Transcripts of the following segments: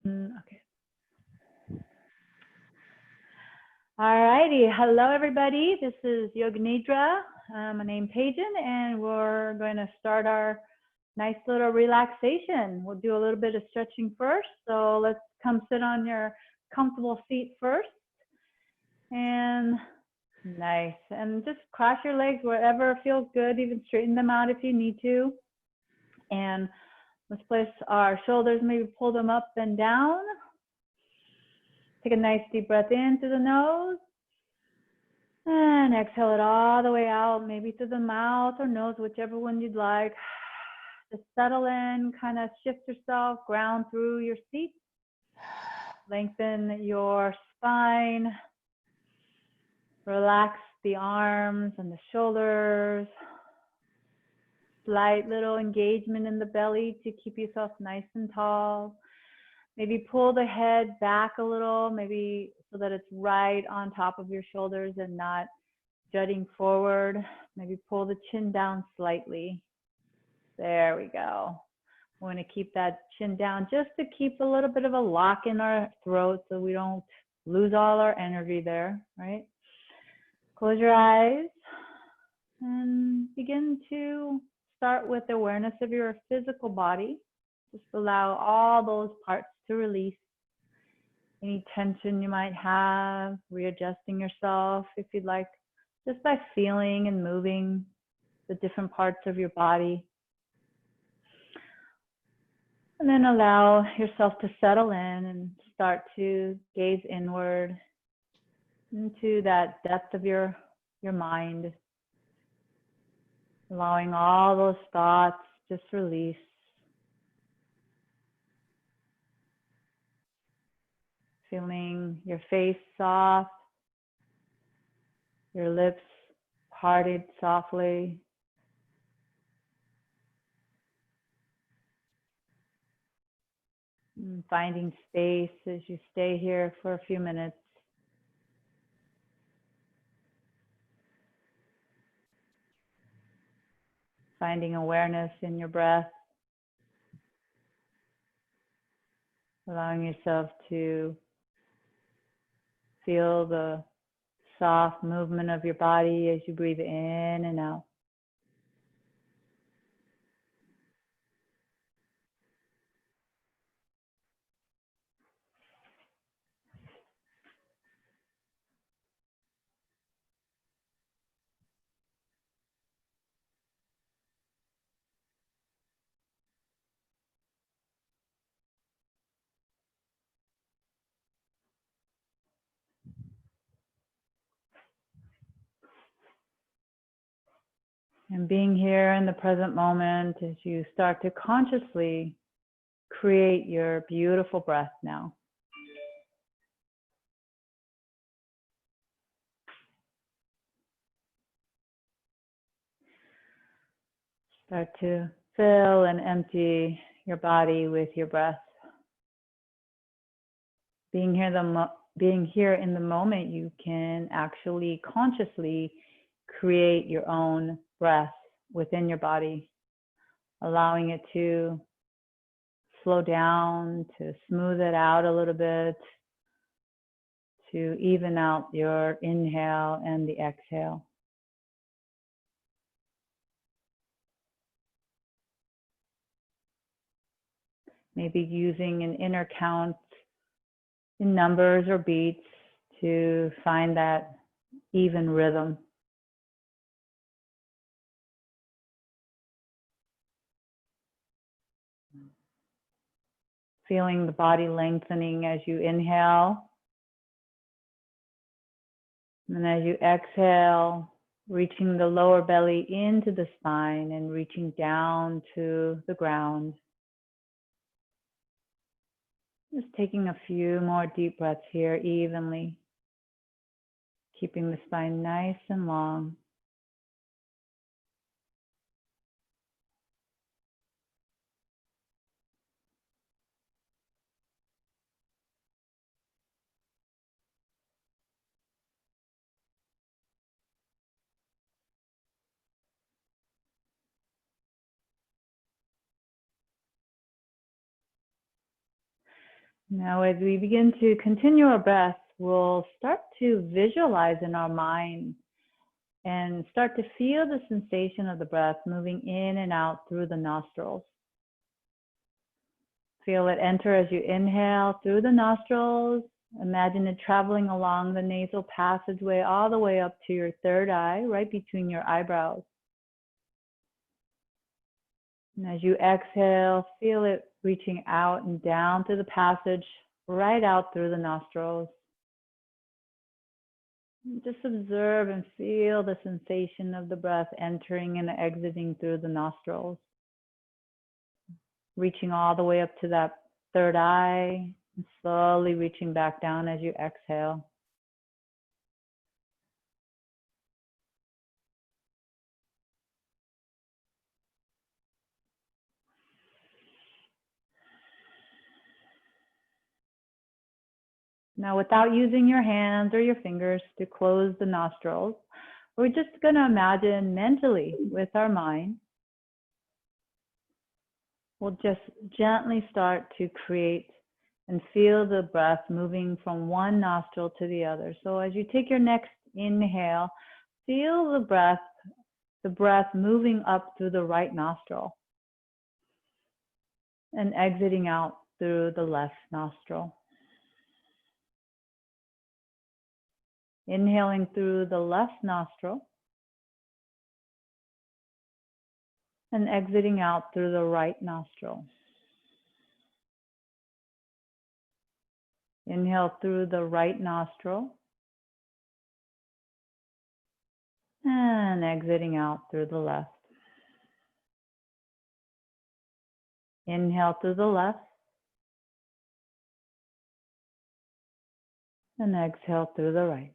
Okay. All righty. Hello, everybody. This is Yoga Nidra. My name's Haejin, and we're going to start our nice little relaxation. We'll do a little bit of stretching first. So let's come sit on your comfortable seat first. And nice. And just cross your legs wherever feels good. Even straighten them out if you need to. And let's place our shoulders, maybe pull them up and down. Take a nice deep breath in through the nose. And exhale it all the way out, maybe through the mouth or nose, whichever one you'd like. Just settle in, kind of shift yourself, ground through your seat. Lengthen your spine. Relax the arms and the shoulders. Slight little engagement in the belly to keep yourself nice and tall. Maybe pull the head back a little, maybe so that it's right on top of your shoulders and not jutting forward. Maybe pull the chin down slightly. There we go. We want to keep that chin down just to keep a little bit of a lock in our throat so we don't lose all our energy there, right? Close your eyes and begin to start with awareness of your physical body. Just allow all those parts to release any tension you might have, readjusting yourself if you'd like, just by feeling and moving the different parts of your body. And then allow yourself to settle in and start to gaze inward into that depth of your mind, allowing all those thoughts just release. Feeling your face soft, your lips parted softly. And finding space as you stay here for a few minutes. Finding awareness in your breath. Allowing yourself to feel the soft movement of your body as you breathe in and out. And being here in the present moment as you start to consciously create your beautiful breath now. Start to fill and empty your body with your breath. Being here in the moment, you can actually consciously create your own breath within your body, allowing it to slow down, to smooth it out a little bit, to even out your inhale and the exhale. Maybe using an inner count in numbers or beats to find that even rhythm. Feeling the body lengthening as you inhale. And as you exhale, reaching the lower belly into the spine and reaching down to the ground. Just taking a few more deep breaths here evenly, keeping the spine nice and long. Now, as we begin to continue our breath, we'll start to visualize in our mind and start to feel the sensation of the breath moving in and out through the nostrils. Feel it enter as you inhale through the nostrils. Imagine it traveling along the nasal passageway all the way up to your third eye, right between your eyebrows. And as you exhale, feel it reaching out and down through the passage, right out through the nostrils. Just observe and feel the sensation of the breath entering and exiting through the nostrils. Reaching all the way up to that third eye, and slowly reaching back down as you exhale. Now, without using your hands or your fingers to close the nostrils, we're just going to imagine mentally with our mind. We'll just gently start to create and feel the breath moving from one nostril to the other. So as you take your next inhale, feel the breath moving up through the right nostril and exiting out through the left nostril. Inhaling through the left nostril and exiting out through the right nostril. Inhale through the right nostril and exiting out through the left. Inhale through the left and exhale through the right.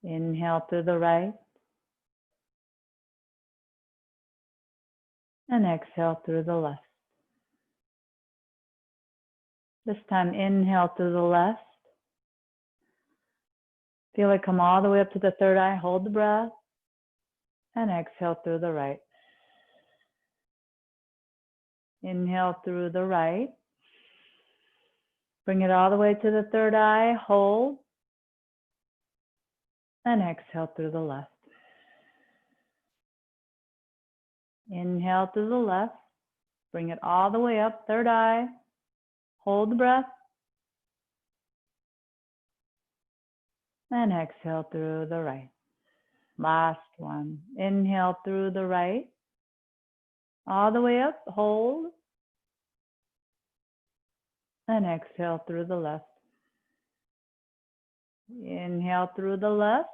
Inhale through the right and exhale through the left. This time, inhale through the left. Feel it come all the way up to the third eye. Hold the breath and exhale through the right. Inhale through the right. Bring it all the way to the third eye. Hold and exhale through the left. Inhale through the left. Bring it all the way up, third eye. Hold the breath. And exhale through the right. Last one. Inhale through the right. All the way up, hold. And exhale through the left. Inhale through the left.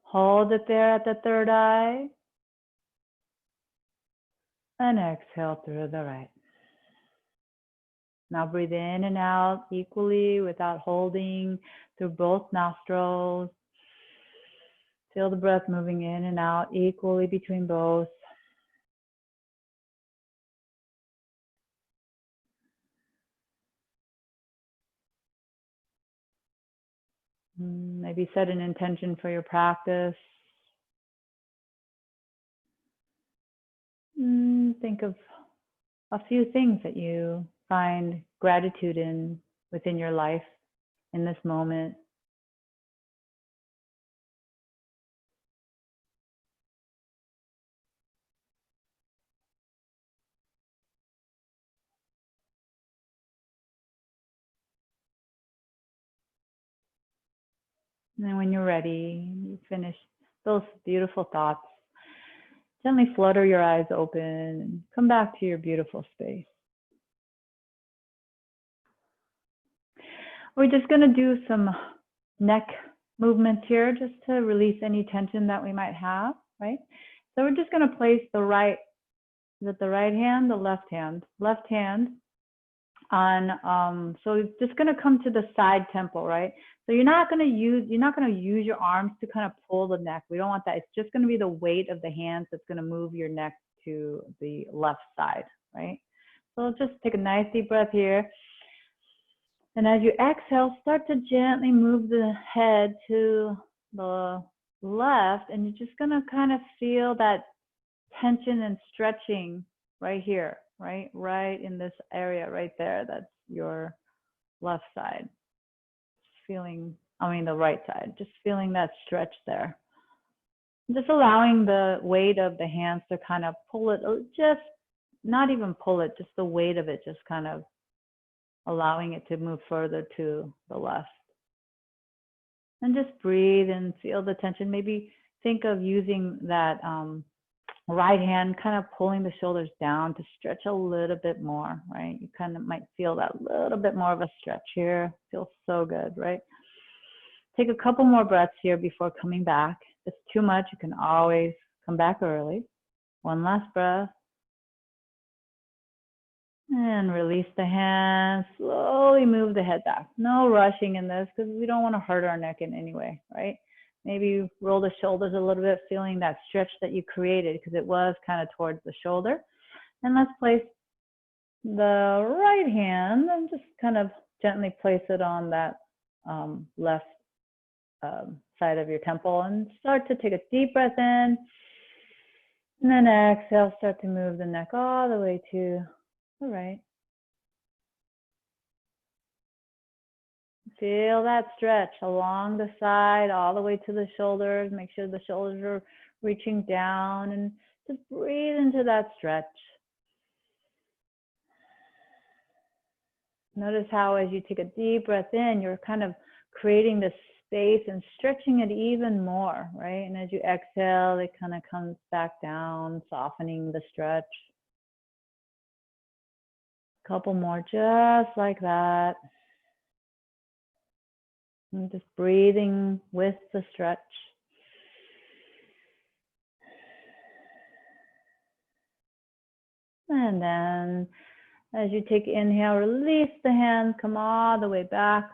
Hold it there at the third eye. And exhale through the right. Now breathe in and out equally without holding through both nostrils. Feel the breath moving in and out equally between both. Maybe set an intention for your practice. Think of a few things that you find gratitude in within your life in this moment. And then when you're ready, you finish those beautiful thoughts. Gently flutter your eyes open and come back to your beautiful space. We're just going to do some neck movements here just to release any tension that we might have, right? So we're just going to place the right hand, the left hand on, so it's just going to come to the side temple, right? So you're not going to use your arms to kind of pull the neck. We don't want that. It's just going to be the weight of the hands that's going to move your neck to the left side, right? So let's just take a nice deep breath here. And as you exhale, start to gently move the head to the left, and you're just going to kind of feel that tension and stretching right here, right in this area right there. That's your left side. Feeling, I mean the right side, just feeling that stretch there. Just allowing the weight of the hands to kind of pull it, just not even pull it, just the weight of it, just kind of allowing it to move further to the left. And just breathe and feel the tension. Maybe think of using that right hand, kind of pulling the shoulders down to stretch a little bit more, right? You kind of might feel that little bit more of a stretch here. Feels so good, right? Take a couple more breaths here before coming back. If it's too much, you can always come back early. One last breath. And release the hands. Slowly move the head back. No rushing in this because we don't want to hurt our neck in any way, right? Maybe roll the shoulders a little bit, feeling that stretch that you created because it was kind of towards the shoulder. And let's place the right hand and just kind of gently place it on that left side of your temple and start to take a deep breath in. And then exhale, start to move the neck all the way to the right. Feel that stretch along the side, all the way to the shoulders. Make sure the shoulders are reaching down and just breathe into that stretch. Notice how as you take a deep breath in, you're kind of creating this space and stretching it even more, right? And as you exhale, it kind of comes back down, softening the stretch. A couple more just like that. And just breathing with the stretch. And then as you take inhale, release the hands, come all the way back.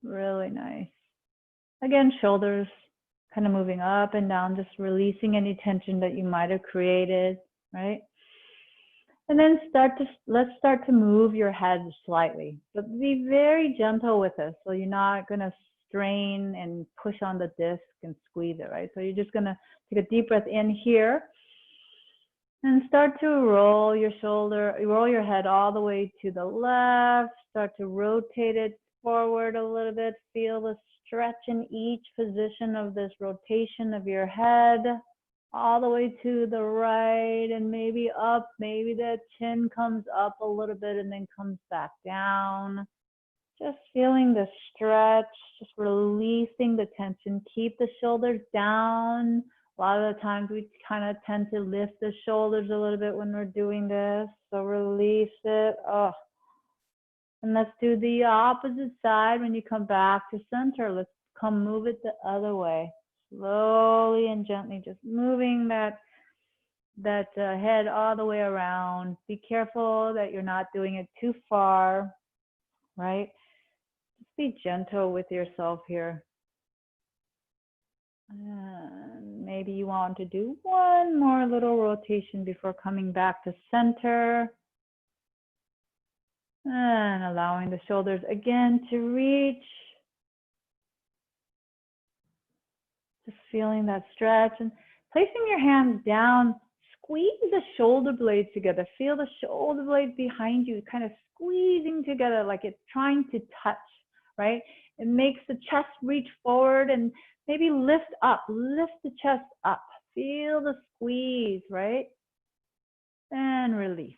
Really nice. Again, shoulders kind of moving up and down, just releasing any tension that you might have created, right? And then let's start to move your head slightly, but be very gentle with it. So you're not going to strain and push on the disc and squeeze it, right? So you're just going to take a deep breath in here and start to roll your head all the way to the left. Start to rotate it forward a little bit. Feel the stretch in each position of this rotation of your head. All the way to the right and maybe up. Maybe the chin comes up a little bit and then comes back down. Just feeling the stretch, just releasing the tension. Keep the shoulders down. A lot of the times we kind of tend to lift the shoulders a little bit when we're doing this. So release it. Oh. And let's do the opposite side when you come back to center. Let's come move it the other way. Slowly and gently, just moving that head all the way around. Be careful that you're not doing it too far, right? Just be gentle with yourself here. And maybe you want to do one more little rotation before coming back to center. And allowing the shoulders again to reach. Just feeling that stretch and placing your hands down. Squeeze the shoulder blades together. Feel the shoulder blades behind you kind of squeezing together like it's trying to touch, right? It makes the chest reach forward and maybe lift up. Lift the chest up. Feel the squeeze, right? And release.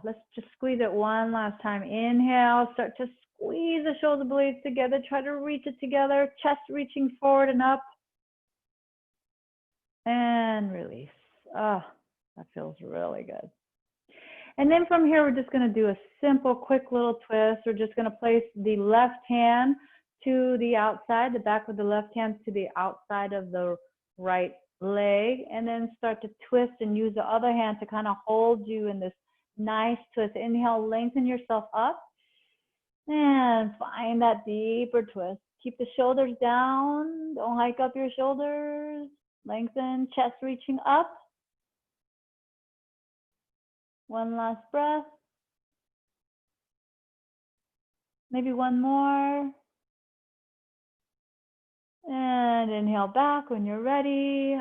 Let's just squeeze it one last time. Inhale, start to squeeze the shoulder blades together. Try to reach it together. Chest reaching forward and up. And release. That feels really good. And then from here, we're just going to do a simple, quick little twist. We're just going to place the left hand to the outside, the back of the left hand to the outside of the right leg, and then start to twist and use the other hand to kind of hold you in this nice twist. Inhale, lengthen yourself up and find that deeper twist. Keep the shoulders down. Don't hike up your shoulders. Lengthen, chest reaching up. One last breath. Maybe one more. And inhale back when you're ready.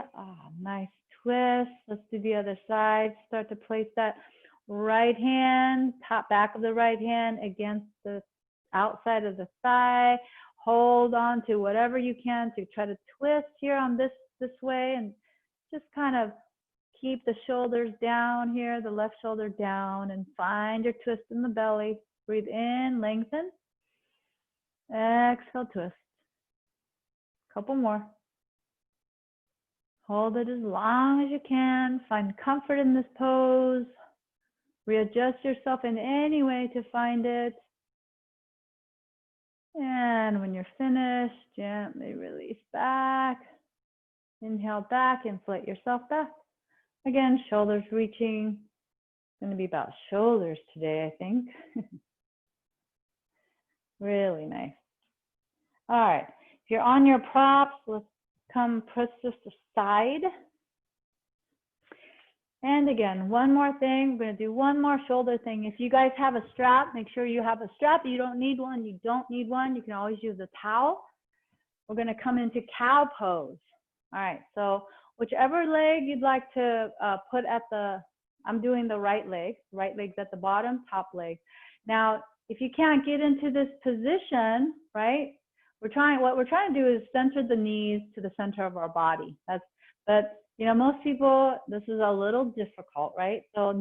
Nice twist. Let's do the other side. Start to place that right hand, top back of the right hand against the outside of the thigh. Hold on to whatever you can to try to twist here on this way, and just kind of keep the shoulders down here, the left shoulder down, and find your twist in the belly. Breathe in, lengthen. Exhale, twist. Couple more. Hold it as long as you can. Find comfort in this pose. Readjust yourself in any way to find it. And when you're finished, gently release back. Inhale back, inflate yourself back. Again, shoulders reaching. It's going to be about shoulders today, I think. Really nice. All right, if you're on your props, let's come press this aside. And again, one more thing, we're going to do one more shoulder thing. If you guys have a strap, make sure you have a strap. You don't need one, you don't need one. You can always use a towel. We're going to come into cow pose. All right, so whichever leg you'd like to put at the, I'm doing the right leg. Right leg's at the bottom, top leg. Now, if you can't get into this position, right, what we're trying to do is center the knees to the center of our body. But you know, most people, this is a little difficult, right? So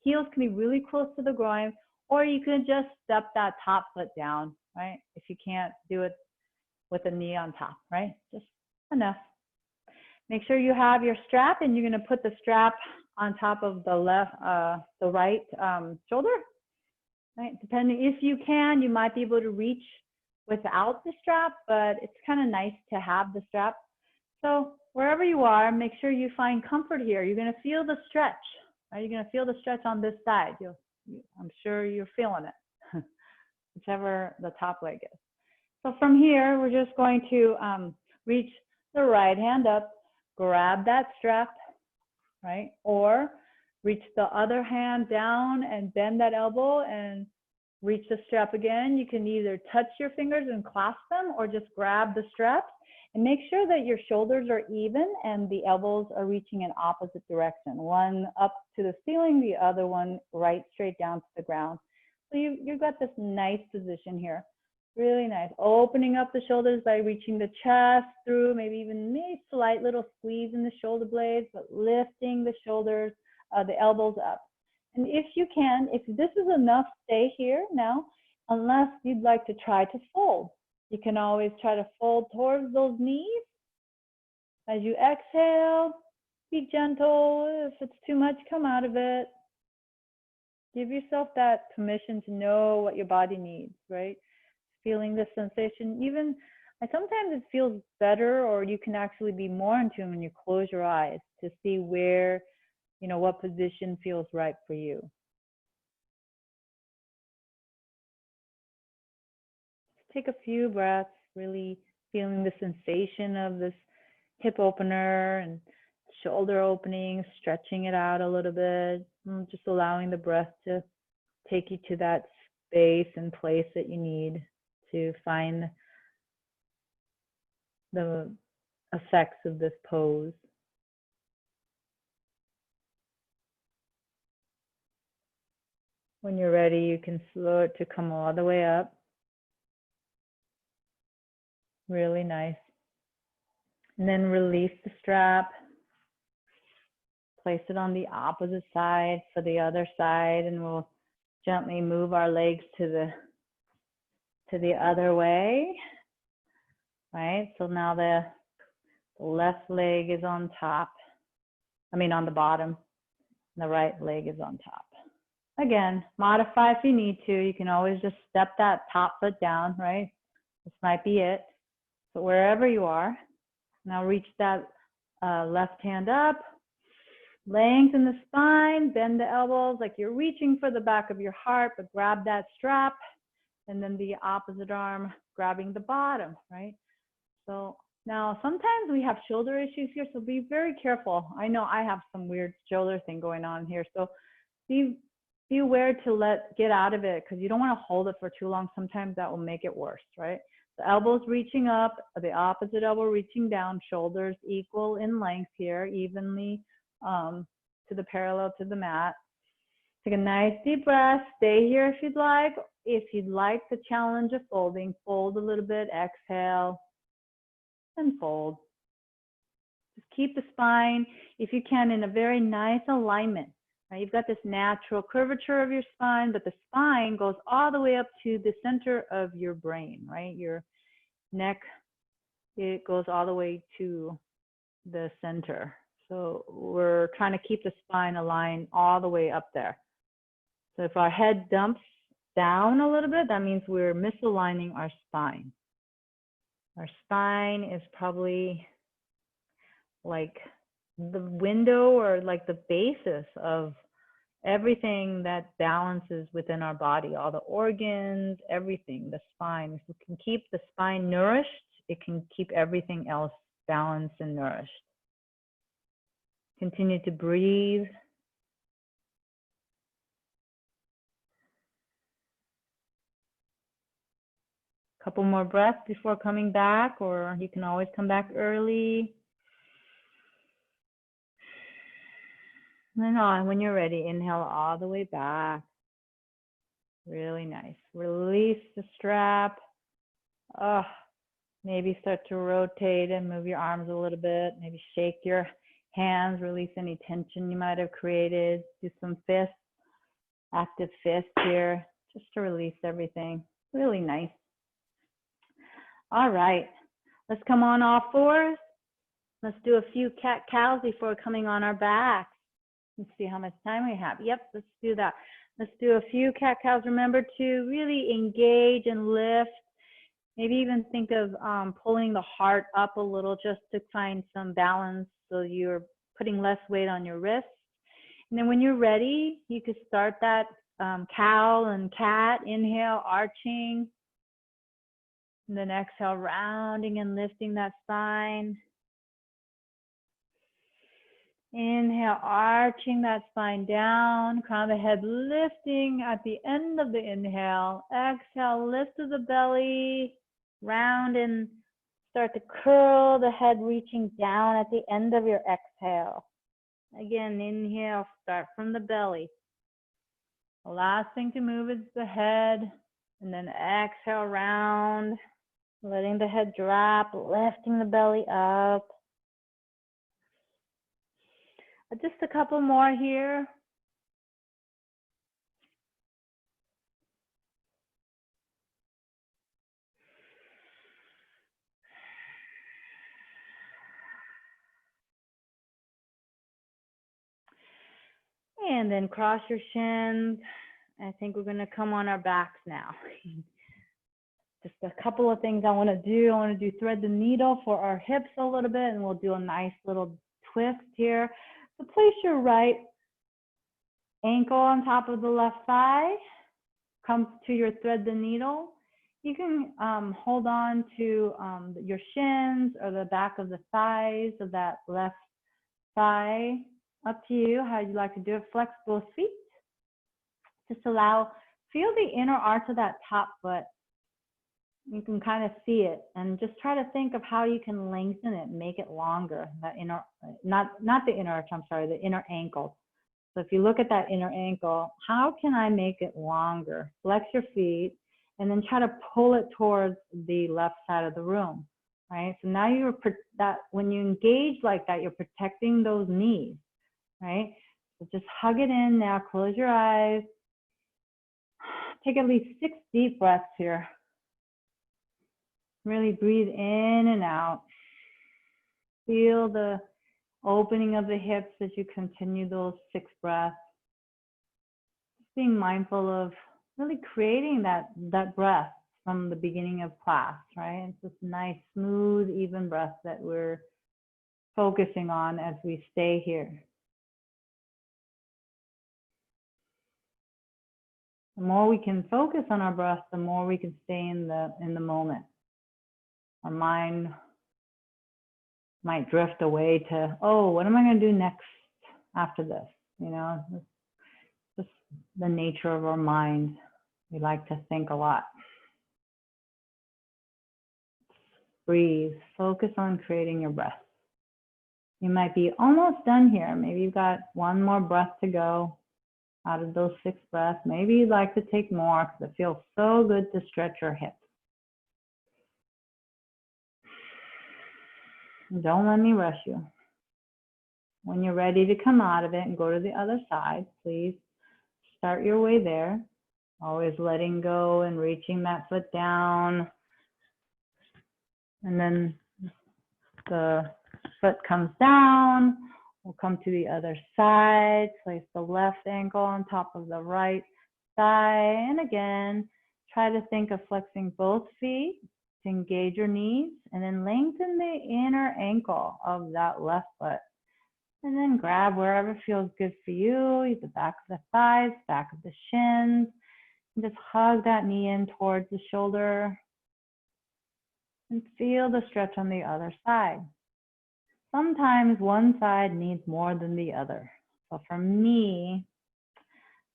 heels can be really close to the groin, or you can just step that top foot down, right? If you can't do it with a knee on top, right? Just enough. Make sure you have your strap, and you're going to put the strap on top of the right shoulder, right? Depending, if you can, you might be able to reach without the strap, but it's kind of nice to have the strap. So wherever you are, make sure you find comfort here. You're going to feel the stretch, right? You're going to feel the stretch on this side. I'm sure you're feeling it, whichever the top leg is. So from here, we're just going to reach the right hand up, grab that strap, right? Or reach the other hand down and bend that elbow and reach the strap again. You can either touch your fingers and clasp them, or just grab the straps. And make sure that your shoulders are even and the elbows are reaching in opposite direction. One up to the ceiling, the other one right straight down to the ground. So you've got this nice position here. Really nice. Opening up the shoulders by reaching the chest through, maybe slight little squeeze in the shoulder blades, but lifting the shoulders, the elbows up. And if you can, if this is enough, stay here now, unless you'd like to try to fold. You can always try to fold towards those knees. As you exhale, be gentle. If it's too much, come out of it. Give yourself that permission to know what your body needs, right? Feeling the sensation. Even sometimes it feels better, or you can actually be more in tune when you close your eyes to see where, what position feels right for you. Take a few breaths, really feeling the sensation of this hip opener and shoulder opening, stretching it out a little bit, just allowing the breath to take you to that space and place that you need to find the effects of this pose. When you're ready, you can slow it to come all the way up. Really nice. And then release the strap. Place it on the opposite side for the other side, and we'll gently move our legs to the other way. Right? So now the left leg is on top. On the bottom. And the right leg is on top. Again, modify if you need to. You can always just step that top foot down, right? This might be it. So wherever you are, now reach that left hand up, lengthen the spine, bend the elbows like you're reaching for the back of your heart, but grab that strap, and then the opposite arm grabbing the bottom, right? So now sometimes we have shoulder issues here, so be very careful. I know I have some weird shoulder thing going on here, so be aware to get out of it, because you don't want to hold it for too long. Sometimes that will make it worse, right? The elbows reaching up, the opposite elbow reaching down, shoulders equal in length here, evenly to the parallel to the mat. Take a nice deep breath. Stay here if you'd like. If you'd like the challenge of folding, fold a little bit, exhale, and fold. Just keep the spine, if you can, in a very nice alignment. Right? You've got this natural curvature of your spine, but the spine goes all the way up to the center of your brain, right? Your neck, it goes all the way to the center. So we're trying to keep the spine aligned all the way up there. So if our head dumps down a little bit, that means we're misaligning our spine. Our spine is probably like the window or like the basis of everything that balances within our body, all the organs, everything, the spine. If we can keep the spine nourished, it can keep everything else balanced and nourished. Continue to breathe. Couple more breaths before coming back, or you can always come back early. And on, when you're ready, inhale all the way back. Really nice. Release the strap. Maybe start to rotate and move your arms a little bit. Maybe shake your hands, release any tension you might have created. Do some fists, active fists here, just to release everything. Really nice. All right, let's come on all fours. Let's do a few cat-cows before coming on our backs. Let's see how much time we have. Yep, let's do that. Let's do a few cat-cows. Remember to really engage and lift. Maybe even think of pulling the heart up a little just to find some balance so you're putting less weight on your wrists. And then when you're ready, you could start that cow and cat. Inhale, arching. And then exhale, rounding and lifting that spine. Inhale, arching that spine down, crown of the head lifting at the end of the inhale. Exhale, lift to the belly, round and start to curl the head, reaching down at the end of your exhale. Again, inhale, start from the belly. The last thing to move is the head, and then exhale, round, letting the head drop, lifting the belly up. Just a couple more here. And then cross your shins. I think we're going to come on our backs now. Just a couple of things I want to do. I want to do thread the needle for our hips a little bit, and we'll do a nice little twist here. So place your right ankle on top of the left thigh. Come to your thread the needle. You can hold on to your shins or the back of the thighs of that left thigh. Up to you how you like to do it. Flex both feet. Just feel the inner arch of that top foot. You can kind of see it, and just try to think of how you can lengthen it, make it longer. That inner, not the inner arch, I'm sorry, the inner ankle. So if you look at that inner ankle, how can I make it longer? Flex your feet, and then try to pull it towards the left side of the room, right? So now when you engage like that, you're protecting those knees, right? So just hug it in now, close your eyes. Take at least 6 deep breaths here. Really breathe in and out. Feel the opening of the hips as you continue those 6 breaths. Just being mindful of really creating that breath from the beginning of class, right? It's this nice, smooth, even breath that we're focusing on as we stay here. The more we can focus on our breath, the more we can stay in the moment. Our mind might drift away to, oh, what am I going to do next after this? You know, it's just the nature of our mind. We like to think a lot. Breathe. Focus on creating your breath. You might be almost done here. Maybe you've got one more breath to go. out of those 6 breaths. Maybe you'd like to take more because it feels so good to stretch your hips. Don't let me rush you. When you're ready to come out of it and go to the other side, please start your way there. Always letting go and reaching that foot down. And then the foot comes down. We'll come to the other side. Place the left ankle on top of the right thigh. And again, try to think of flexing both feet to engage your knees. And then lengthen the inner ankle of that left foot. And then grab wherever feels good for you. The back of the thighs, back of the shins. And just hug that knee in towards the shoulder. And feel the stretch on the other side. Sometimes one side needs more than the other. So for me,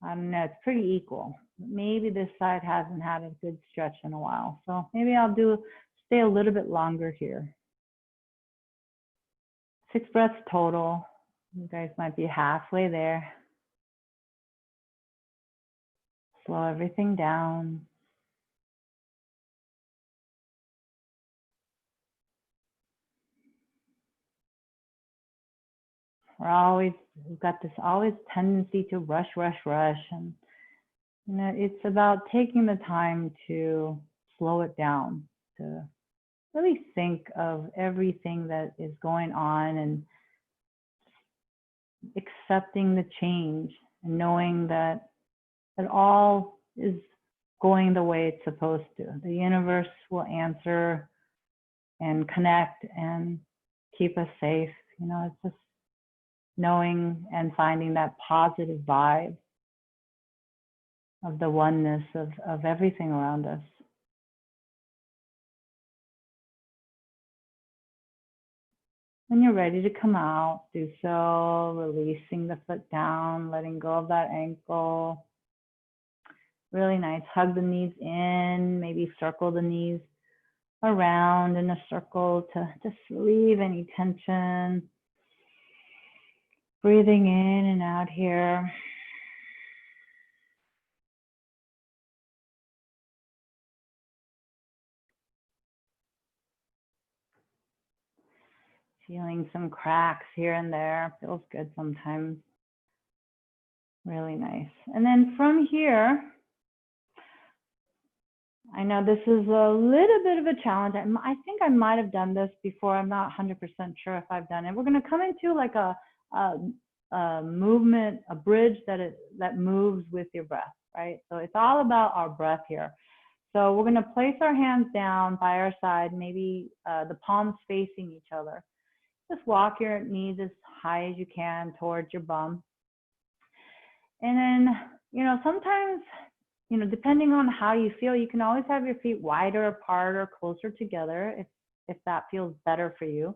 I don't know, it's pretty equal. Maybe this side hasn't had a good stretch in a while. So maybe I'll stay a little bit longer here. 6 breaths total. You guys might be halfway there. Slow everything down. We've got this always tendency to rush. And, you know, it's about taking the time to slow it down, to really think of everything that is going on and accepting the change and knowing that it all is going the way it's supposed to. The universe will answer and connect and keep us safe. You know, it's just knowing and finding that positive vibe of the oneness of everything around us. When you're ready to come out, do so, releasing the foot down, letting go of that ankle. Really nice. Hug the knees in, maybe circle the knees around in a circle to just relieve any tension. Breathing in and out here. Feeling some cracks here and there. Feels good sometimes. Really nice. And then from here, I know this is a little bit of a challenge. I think I might have done this before. I'm not 100% sure if I've done it. We're going to come into like a movement, a bridge that moves with your breath, right? So it's all about our breath here. So we're going to place our hands down by our side, maybe the palms facing each other. Just walk your knees as high as you can towards your bum. And then, you know, sometimes, you know, depending on how you feel, you can always have your feet wider apart or closer together if that feels better for you.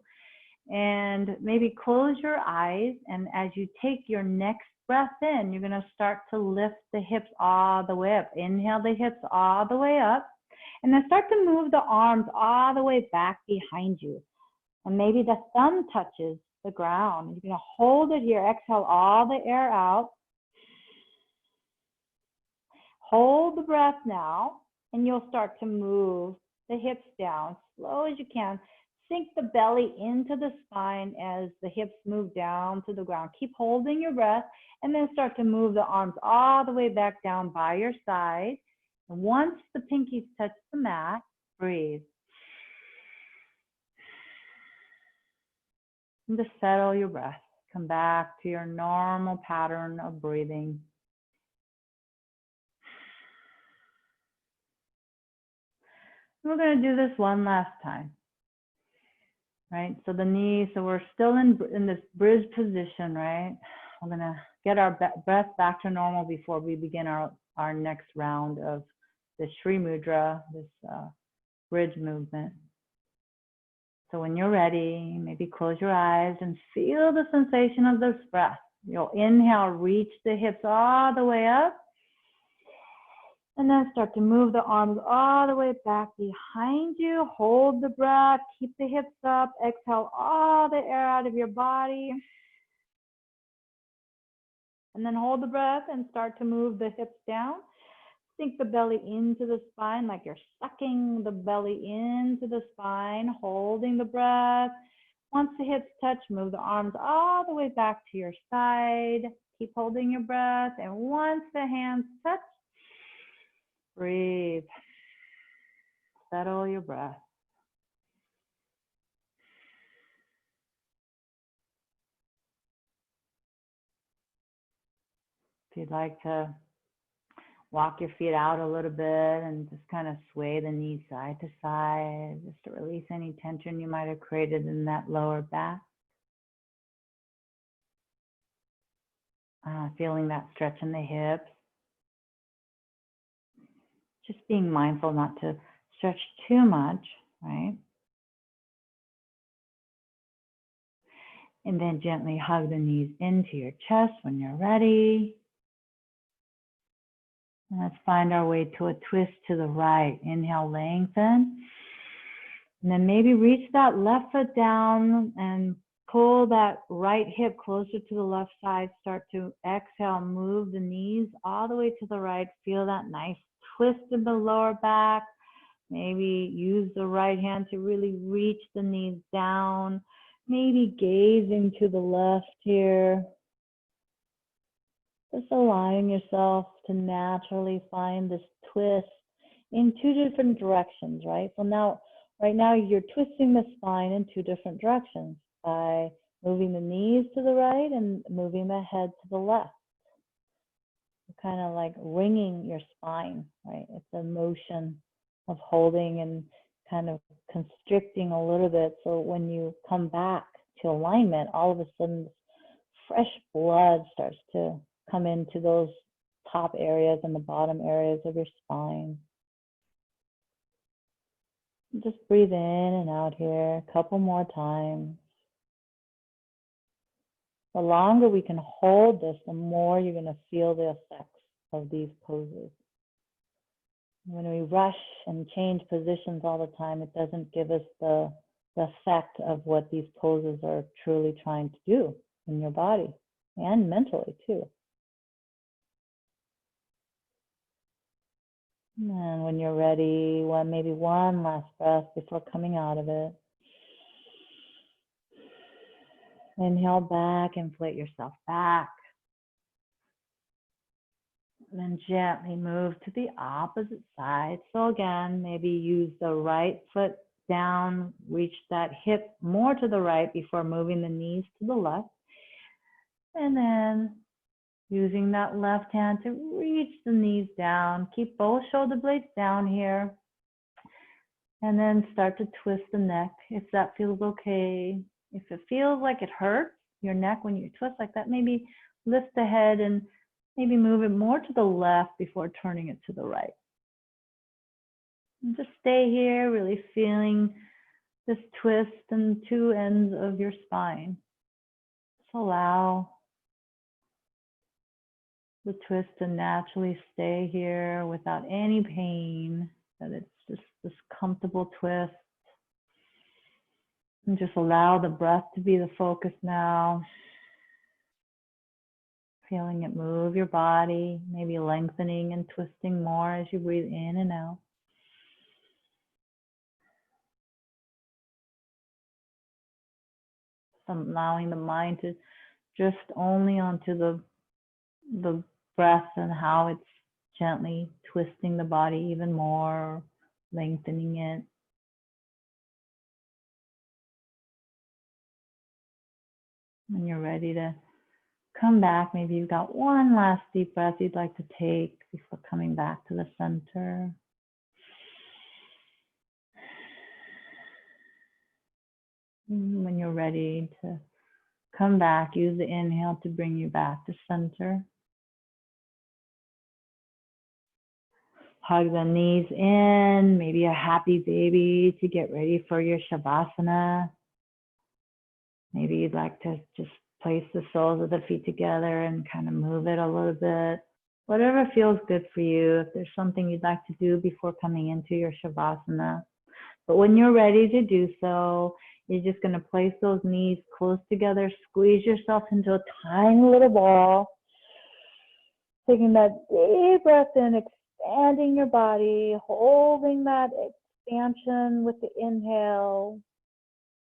And maybe close your eyes, and as you take your next breath in, you're going to start to lift the hips all the way up. Inhale the hips all the way up, and then start to move the arms all the way back behind you. And maybe the thumb touches the ground. You're going to hold it here. Exhale all the air out. Hold the breath now, and you'll start to move the hips down slow as you can. Sink the belly into the spine as the hips move down to the ground. Keep holding your breath, and then start to move the arms all the way back down by your side. And once the pinkies touch the mat, breathe. And just settle your breath. Come back to your normal pattern of breathing. We're going to do this one last time. Right, so the knees, so we're still in this bridge position, right? We're going to get our breath back to normal before we begin our next round of the Shri Mudra, this bridge movement. So when you're ready, maybe close your eyes and feel the sensation of this breath. You'll inhale, reach the hips all the way up. And then start to move the arms all the way back behind you. Hold the breath. Keep the hips up. Exhale all the air out of your body. And then hold the breath and start to move the hips down. Sink the belly into the spine like you're sucking the belly into the spine, holding the breath. Once the hips touch, move the arms all the way back to your side. Keep holding your breath. And once the hands touch, breathe. Settle your breath. If you'd like to walk your feet out a little bit and just kind of sway the knees side to side, just to release any tension you might have created in that lower back. Feeling that stretch in the hips. Just being mindful not to stretch too much, right? And then gently hug the knees into your chest when you're ready. And let's find our way to a twist to the right. Inhale, lengthen. And then maybe reach that left foot down and pull that right hip closer to the left side. Start to exhale, move the knees all the way to the right. Feel that nice twist in the lower back. Maybe use the right hand to really reach the knees down. Maybe gazing to the left here. Just allowing yourself to naturally find this twist in two different directions, right? So right now you're twisting the spine in two different directions by moving the knees to the right and moving the head to the left. You're kind of like wringing your spine, right? It's a motion of holding and kind of constricting a little bit. So when you come back to alignment, all of a sudden fresh blood starts to come into those top areas and the bottom areas of your spine. Just breathe in and out here a couple more times. The longer we can hold this, the more you're going to feel the effects of these poses. When we rush and change positions all the time, it doesn't give us the effect of what these poses are truly trying to do in your body and mentally too. And when you're ready, maybe one last breath before coming out of it. Inhale back, inflate yourself back. And then gently move to the opposite side. So again, maybe use the right foot down, reach that hip more to the right before moving the knees to the left. And then using that left hand to reach the knees down. Keep both shoulder blades down here. And then start to twist the neck if that feels okay. If it feels like it hurts your neck when you twist like that, maybe lift the head and maybe move it more to the left before turning it to the right. And just stay here, really feeling this twist in two ends of your spine. Just allow the twist to naturally stay here without any pain, that it's just this comfortable twist. And just allow the breath to be the focus now. Feeling it move your body, maybe lengthening and twisting more as you breathe in and out. So allowing the mind to drift only onto the breath and how it's gently twisting the body even more, lengthening it. When you're ready to come back, maybe you've got one last deep breath you'd like to take before coming back to the center. When you're ready to come back, use the inhale to bring you back to center. Hug the knees in, maybe a happy baby to get ready for your shavasana. Maybe you'd like to just place the soles of the feet together and kind of move it a little bit. Whatever feels good for you. If there's something you'd like to do before coming into your shavasana. But when you're ready to do so, you're just going to place those knees close together, squeeze yourself into a tiny little ball. Taking that deep breath in, expanding your body, holding that expansion with the inhale.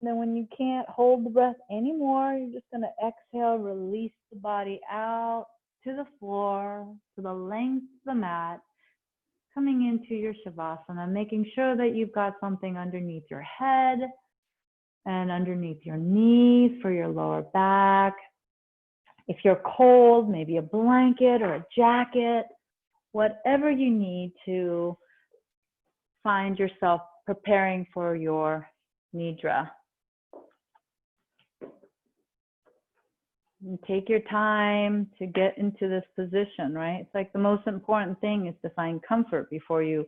And then when you can't hold the breath anymore, you're just going to exhale, release the body out to the floor, to the length of the mat, coming into your shavasana, making sure that you've got something underneath your head and underneath your knees for your lower back. If you're cold, maybe a blanket or a jacket, whatever you need to find yourself preparing for your Nidra. And take your time to get into this position, right? It's like the most important thing is to find comfort before you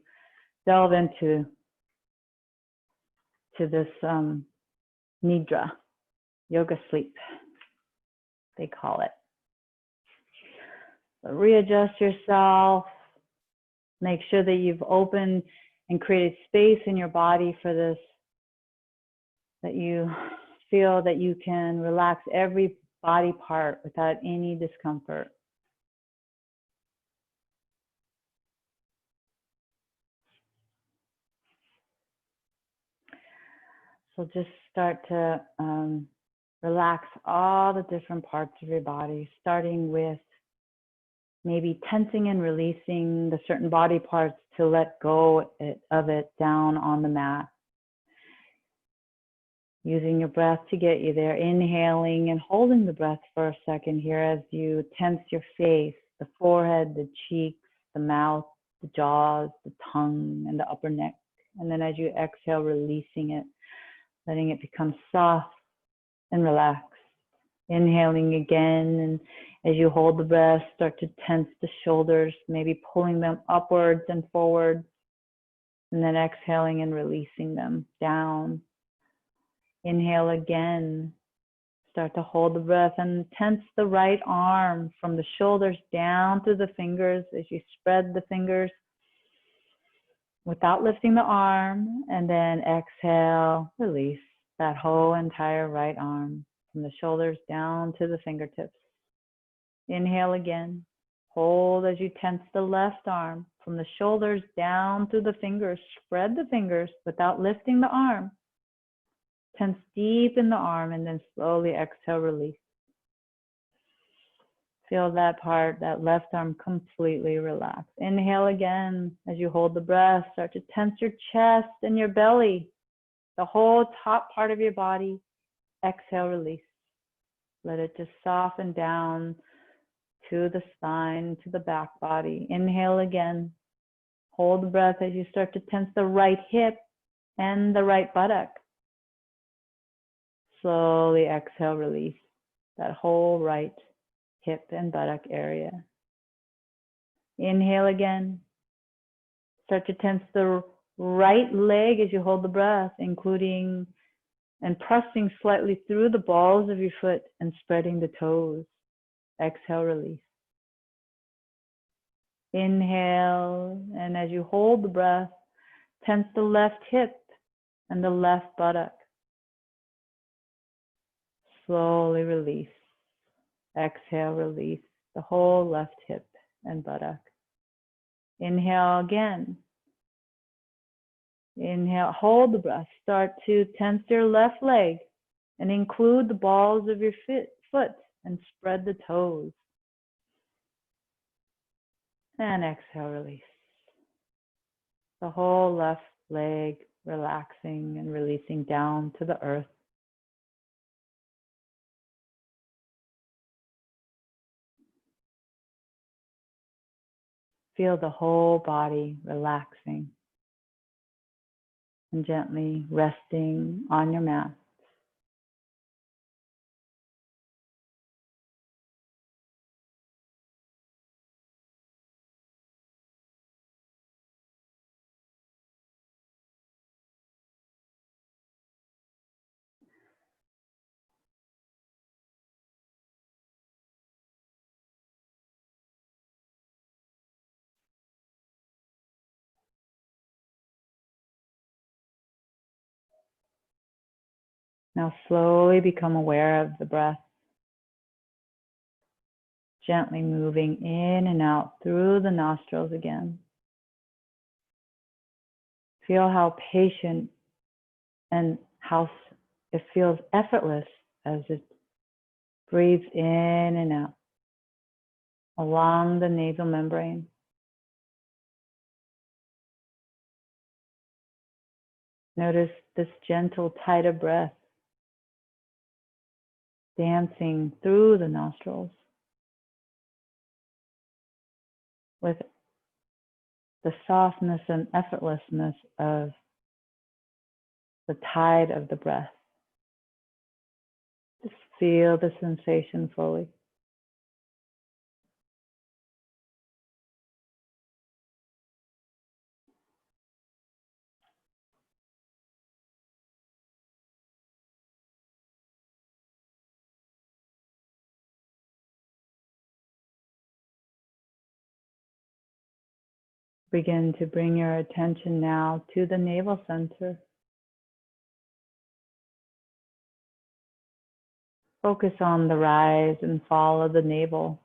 delve into this Nidra, yoga sleep, they call it. So readjust yourself. Make sure that you've opened and created space in your body for this, that you feel that you can relax every body part without any discomfort. So just start to relax all the different parts of your body, starting with maybe tensing and releasing the certain body parts to let go of it down on the mat. Using your breath to get you there, inhaling and holding the breath for a second here as you tense your face, the forehead, the cheeks, the mouth, the jaws, the tongue, and the upper neck. And then as you exhale, releasing it, letting it become soft and relaxed. Inhaling again, and as you hold the breath, start to tense the shoulders, maybe pulling them upwards and forwards, and then exhaling and releasing them down. Inhale again, start to hold the breath and tense the right arm from the shoulders down to the fingers as you spread the fingers without lifting the arm, and then exhale, release that whole entire right arm from the shoulders down to the fingertips. Inhale again. Hold as you tense the left arm from the shoulders down to the fingers. Spread the fingers without lifting the arm. Tense deep in the arm and then slowly exhale, release. Feel that part, that left arm completely relax. Inhale again as you hold the breath. Start to tense your chest and your belly, the whole top part of your body. Exhale, release. Let it just soften down to the spine, to the back body. Inhale again. Hold the breath as you start to tense the right hip and the right buttock. Slowly exhale, release that whole right hip and buttock area. Inhale again. Start to tense the right leg as you hold the breath, including and pressing slightly through the balls of your foot and spreading the toes. Exhale, release. Inhale, and as you hold the breath, tense the left hip and the left buttock. Slowly release. Exhale, release the whole left hip and buttock. Inhale again. Inhale, hold the breath. Start to tense your left leg and include the balls of your foot and spread the toes. And exhale, release. The whole left leg relaxing and releasing down to the earth. Feel the whole body relaxing and gently resting on your mat. Now slowly become aware of the breath. Gently moving in and out through the nostrils again. Feel how patient and how it feels effortless as it breathes in and out along the nasal membrane. Notice this gentle tide of breath dancing through the nostrils with the softness and effortlessness of the tide of the breath. Just feel the sensation fully. Begin to bring your attention now to the navel center. Focus on the rise and fall of the navel.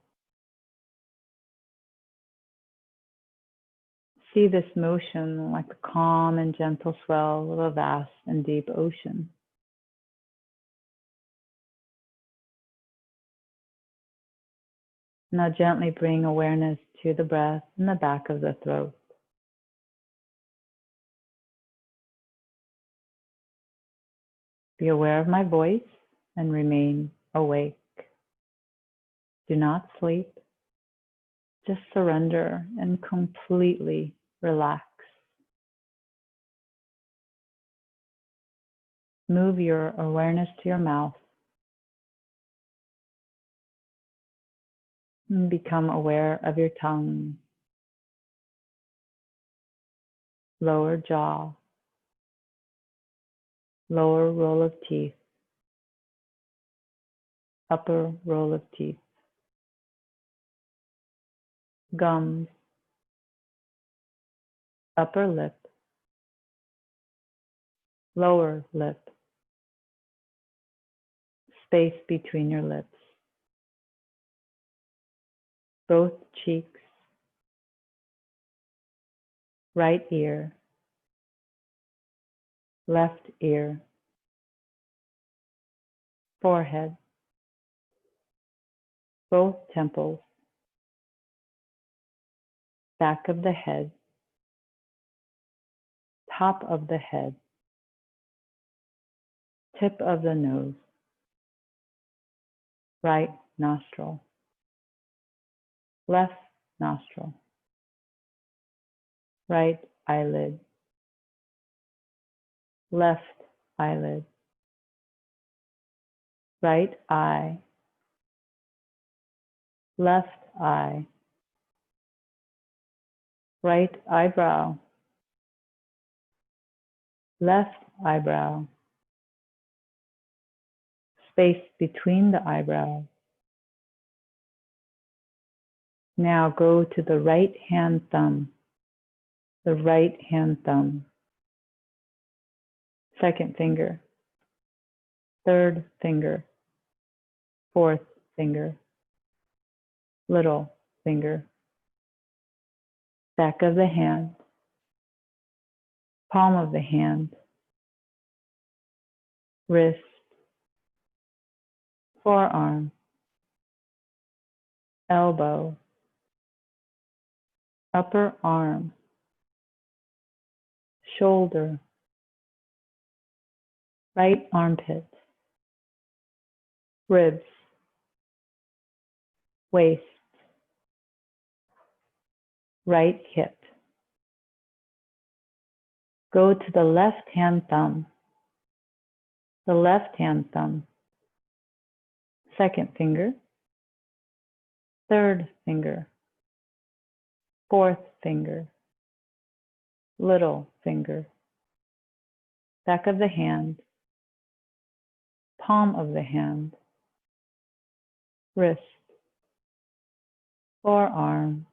See this motion like the calm and gentle swell of a vast and deep ocean. Now gently bring awareness to the breath in the back of the throat. Be aware of my voice and remain awake. Do not sleep. Just surrender and completely relax. Move your awareness to your mouth. And become aware of your tongue, lower jaw, lower row of teeth, upper row of teeth, gums, upper lip, lower lip, space between your lips, both cheeks, right ear, left ear, forehead, both temples, back of the head, top of the head, tip of the nose, right nostril, left nostril, right eyelid, left eyelid, right eye, left eye, right eyebrow, left eyebrow, space between the eyebrows. Now go to the right hand thumb, the right hand thumb, second finger, third finger, fourth finger, little finger, back of the hand, palm of the hand, wrist, forearm, elbow, upper arm, shoulder, right armpit, ribs, waist, right hip. Go to the left hand thumb, the left hand thumb, second finger, third finger, fourth finger, little finger, back of the hand, palm of the hand, wrist, forearm,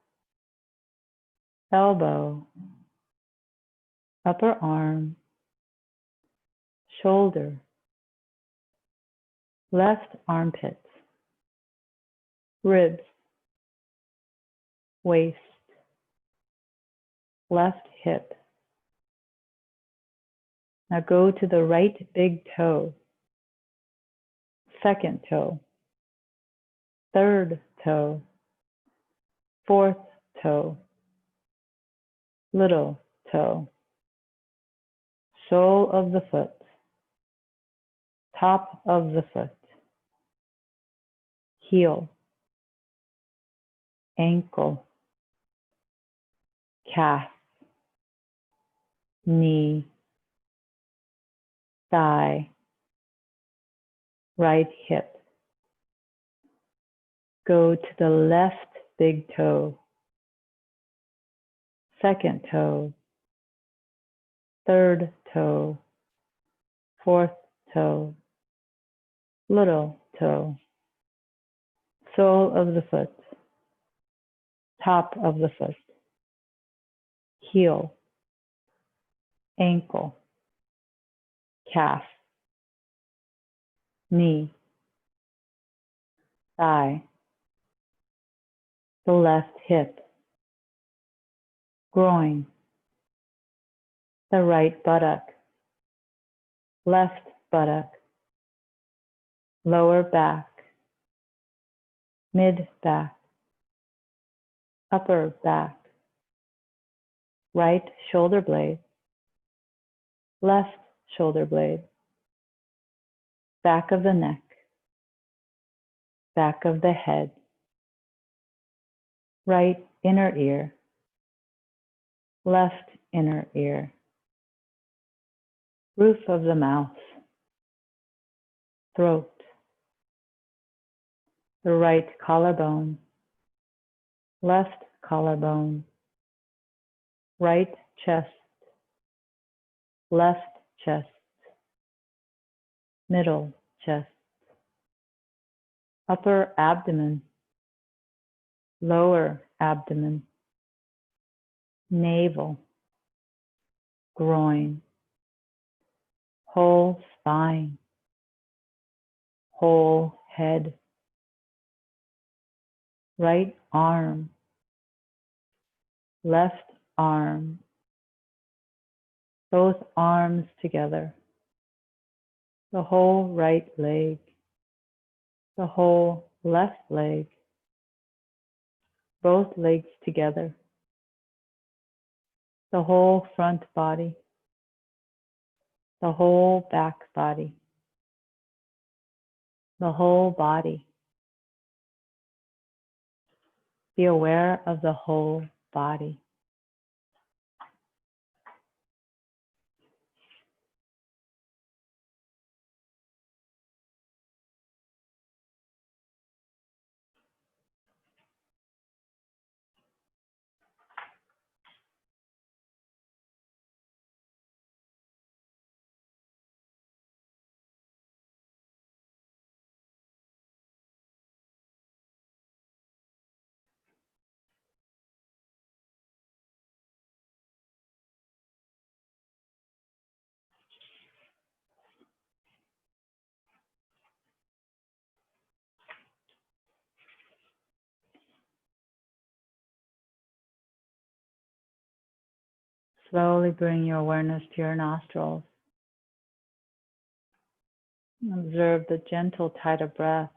elbow, upper arm, shoulder, left armpit, ribs, waist, left hip. Now go to the right big toe, second toe, third toe, fourth toe, little toe, sole of the foot, top of the foot, heel, ankle, calf, knee, thigh, right hip. Go to the left big toe, second toe, third toe, fourth toe, little toe, sole of the foot, top of the foot, heel, ankle, calf, knee, thigh, the left hip, groin, the right buttock, left buttock, lower back, mid back, upper back, right shoulder blade, left shoulder blade, back of the neck, back of the head, right inner ear, left inner ear, roof of the mouth, throat, the right collarbone, left collarbone, right chest, left chest, middle chest, upper abdomen, lower abdomen, navel, groin, whole spine, whole head, right arm, left arm, both arms together, the whole right leg, the whole left leg, both legs together, the whole front body, the whole back body, the whole body. Be aware of the whole body. Slowly bring your awareness to your nostrils. Observe the gentle tide of breath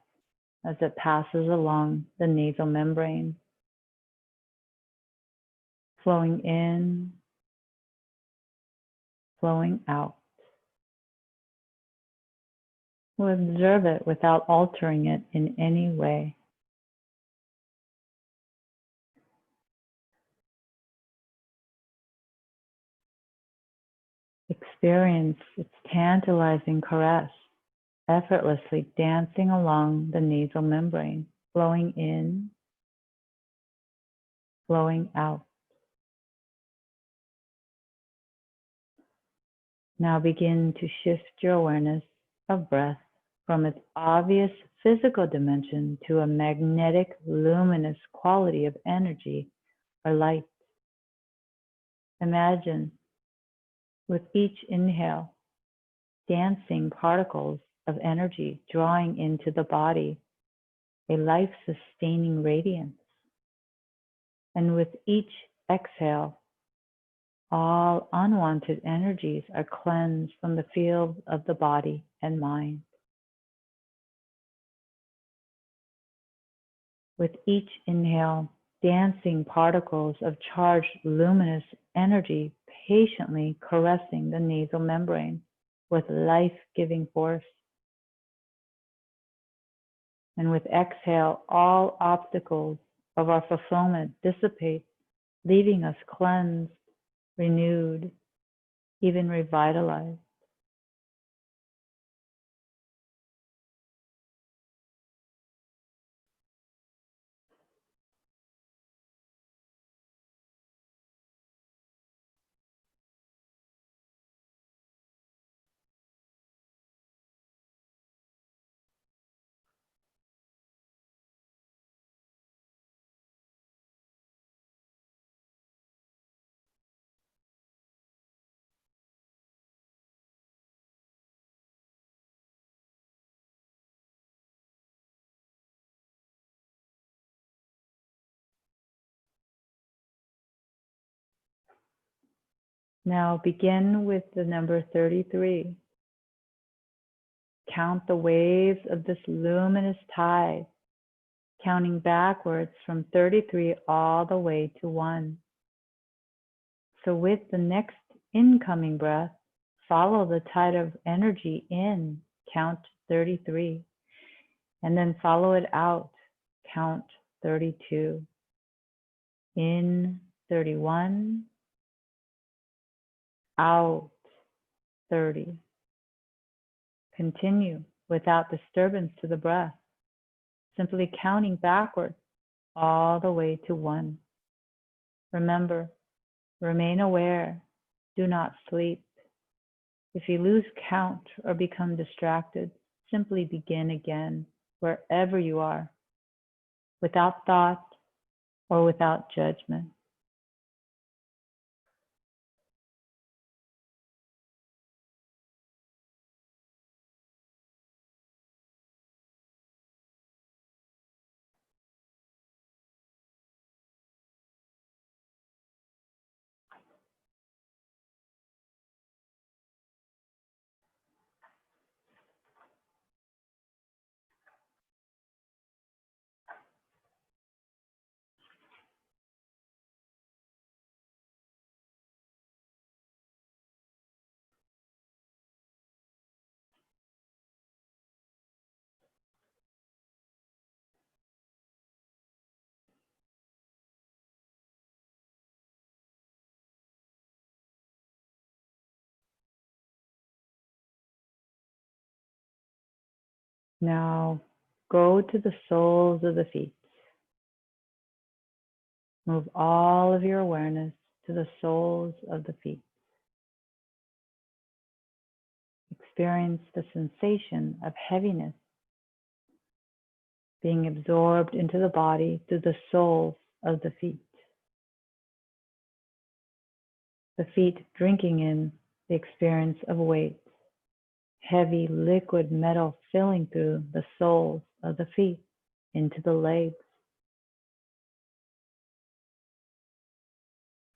as it passes along the nasal membrane, flowing in, flowing out. We'll observe it without altering it in any way. Experience its tantalizing caress, effortlessly dancing along the nasal membrane, flowing in, flowing out. Now begin to shift your awareness of breath from its obvious physical dimension to a magnetic, luminous quality of energy or light. Imagine, with each inhale, dancing particles of energy drawing into the body, a life-sustaining radiance. And with each exhale, all unwanted energies are cleansed from the field of the body and mind. With each inhale, dancing particles of charged luminous energy patiently caressing the nasal membrane with life-giving force. And with exhale, all obstacles of our fulfillment dissipate, leaving us cleansed, renewed, even revitalized. Now begin with the number 33. Count the waves of this luminous tide, counting backwards from 33 all the way to 1. So with the next incoming breath, follow the tide of energy in, count 33, and then follow it out, count 32. In 31, out 30. Continue without disturbance to the breath, simply counting backwards all the way to 1. Remember, remain aware, do not sleep. If you lose count or become distracted, simply begin again wherever you are, without thought or without judgment. Now go to the soles of the feet. Move all of your awareness to the soles of the feet. Experience the sensation of heaviness being absorbed into the body through the soles of the feet. The feet drinking in the experience of weight, heavy liquid metal filling through the soles of the feet into the legs.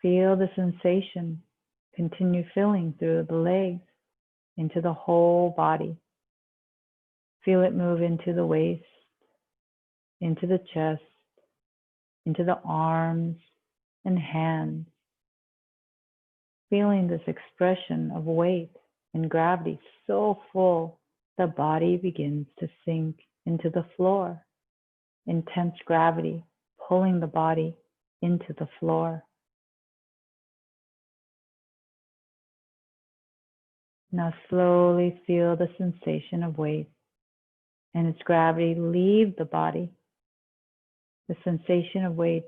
Feel the sensation continue filling through the legs into the whole body. Feel it move into the waist, into the chest, into the arms and hands. Feeling this expression of weight and gravity so full, the body begins to sink into the floor. Intense gravity pulling the body into the floor. Now slowly feel the sensation of weight and its gravity leave the body. The sensation of weight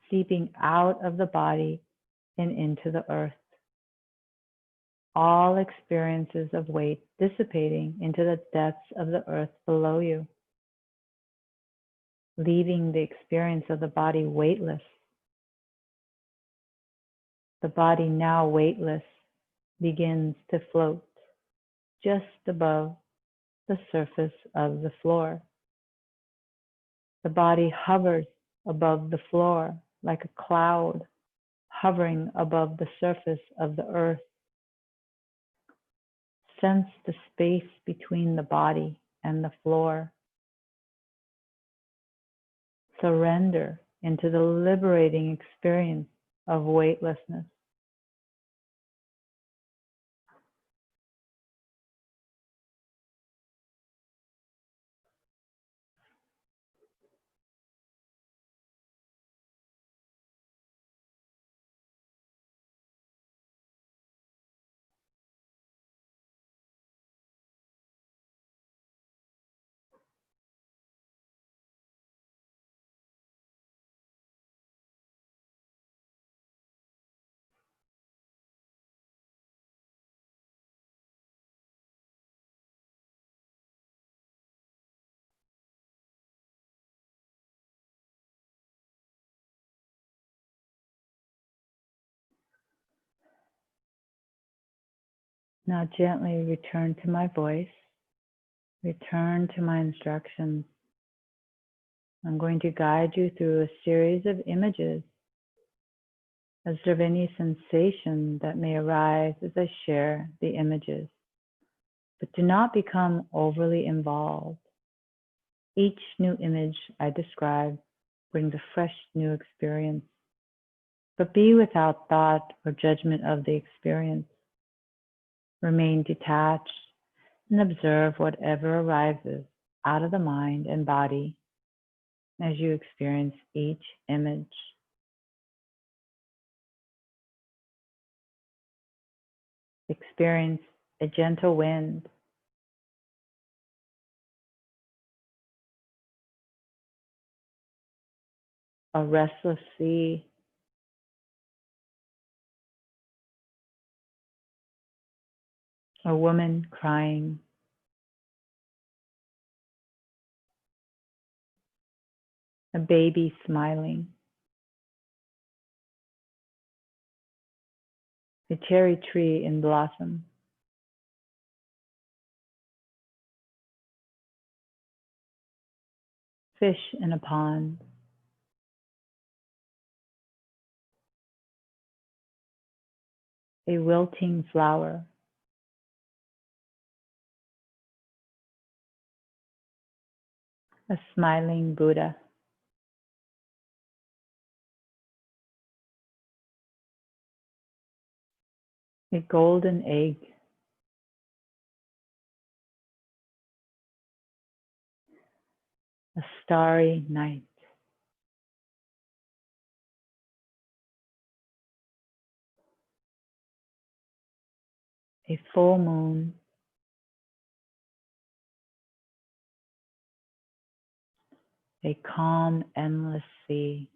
seeping out of the body and into the earth. All experiences of weight dissipating into the depths of the earth below you, leaving the experience of the body weightless. The body now weightless begins to float just above the surface of the floor. The body hovers above the floor like a cloud hovering above the surface of the earth. Sense the space between the body and the floor. Surrender into the liberating experience of weightlessness. Now gently return to my voice. Return to my instructions. I'm going to guide you through a series of images. Observe any sensation that may arise as I share the images, but do not become overly involved. Each new image I describe brings a fresh new experience, but be without thought or judgment of the experience. Remain detached and observe whatever arises out of the mind and body as you experience each image. Experience a gentle wind, a restless sea, a woman crying, a baby smiling, a cherry tree in blossom, fish in a pond, a wilting flower, a smiling Buddha, a golden egg, a starry night, a full moon, a calm, endless sea.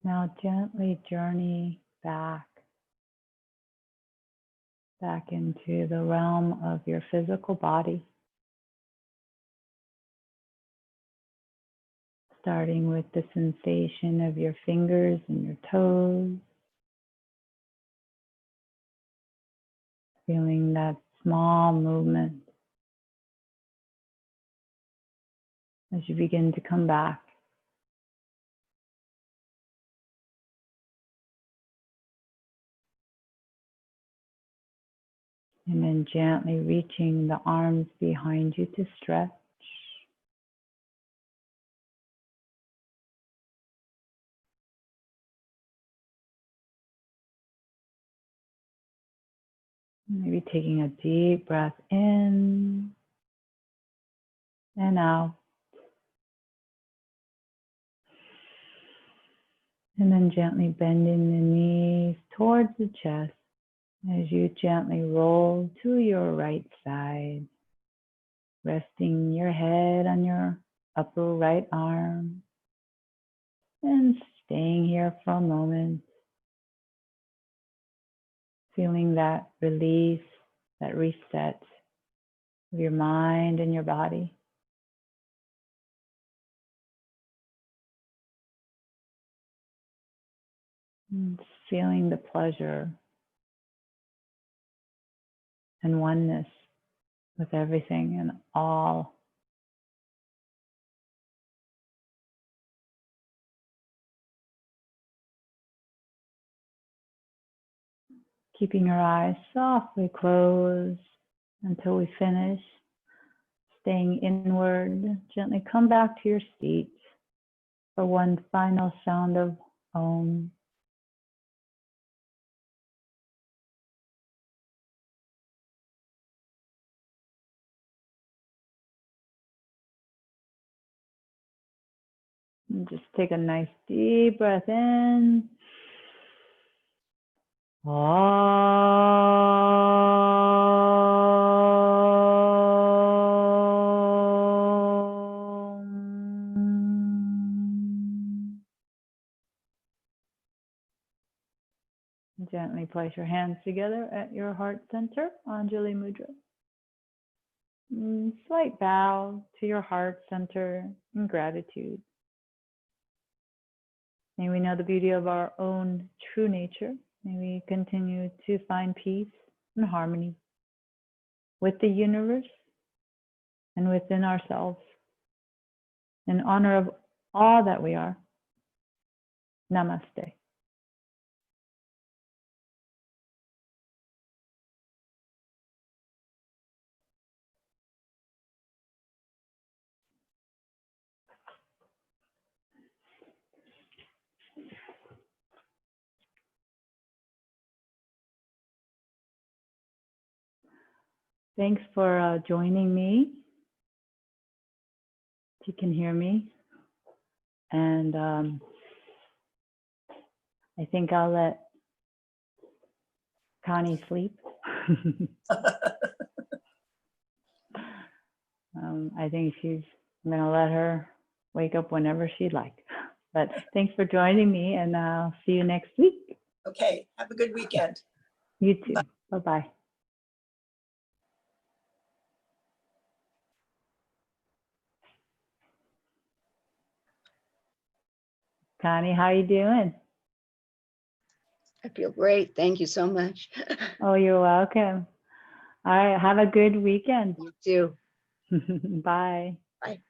Now gently journey back into the realm of your physical body, starting with the sensation of your fingers and your toes, feeling that small movement as you begin to come back. And then gently reaching the arms behind you to stretch. Maybe taking a deep breath in and out. And then gently bending the knees towards the chest as you gently roll to your right side, resting your head on your upper right arm and staying here for a moment, feeling that release, that reset of your mind and your body. And feeling the pleasure and oneness with everything and all. Keeping your eyes softly closed until we finish. Staying inward, gently come back to your seat for one final sound of Om. And just take a nice deep breath in. Gently place your hands together at your heart center, Anjali Mudra. Slight bow to your heart center in gratitude. May we know the beauty of our own true nature. May we continue to find peace and harmony with the universe and within ourselves. In honor of all that we are. Namaste. Thanks for joining me. If you can hear me. And I think I'll let Connie sleep. I think I'm going to let her wake up whenever she'd like. But thanks for joining me, and I'll see you next week. Okay, have a good weekend. You too. Bye-bye. Connie, how are you doing? I feel great. Thank you so much. Oh, you're welcome. All right, have a good weekend. You too. Bye. Bye.